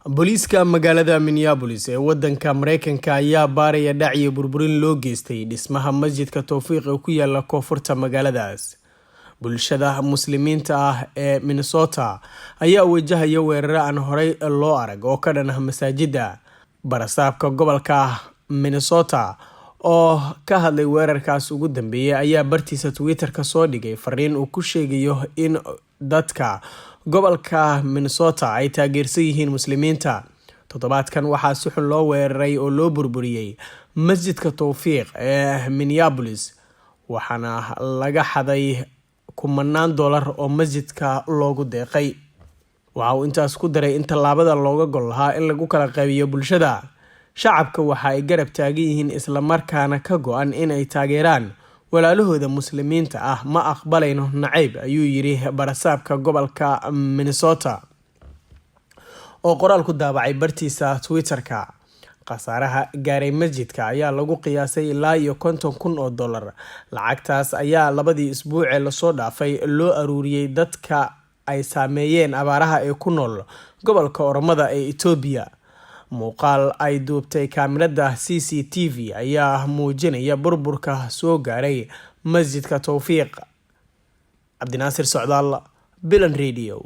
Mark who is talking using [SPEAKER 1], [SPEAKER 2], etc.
[SPEAKER 1] Booliiska magaalada Minneapolis ee wadanka Mareykanka ayaa baaraya dhac iyo burburin loo geystay dhismaha masjidka Tawfiiq ee ku yaala koonfurta magaaladaas. Bulshada Muslimiinta ah ee Minnesota ayaa wajahaya weerar aan horey loo arag oo ka dhan ah masaajida. Barasaabka gobolka Minnesota oo ka hadlay weerarkaas ugu dambeeyay ayaa bartiisa Twitter ka soo dhigay fariin uu ku sheegayo in dadka gobolka Minnesota ay taageersan yihiin Muslimiinta. Toddobaadkan waxaa si xun loo weeraray oo loo burburiyay masjidka Tawfiiq ee Minneapolis, waxaana laga xaday $10,000 oo masjidka loogu deeqay. Waxa uu intaas ku daray in tallaabada looga gol lahaa in lagu kala qaybiyo bulshada. Shacabka waxa ay garab taagan yihiin isla markaana ka go'an in ay taageeraan walaalahooda Muslimiinta ah. Ma aqbalayno nacayb, ayuu yiri barasaabka gobolka Minnesota oo qoraal ku daabacay bartiisa Twitter-ka. Khasaaraha gaaray masjidka ayaa lagu qiyaasay ilaa $50,000. Lacagtaas ayaa labadii isbuuc la soo dhaafay loo aruuriyay dadka ay saameeyeen abaaraha ee ku nool gobolka Oromada ee Itoobiya. Muuqaal ay duubtay kaamirada CCTV ayaa muujinaya burburka soo gaaray masjidka Tawfiiq. Cabdinaasir Socdaal, Bilan Radio.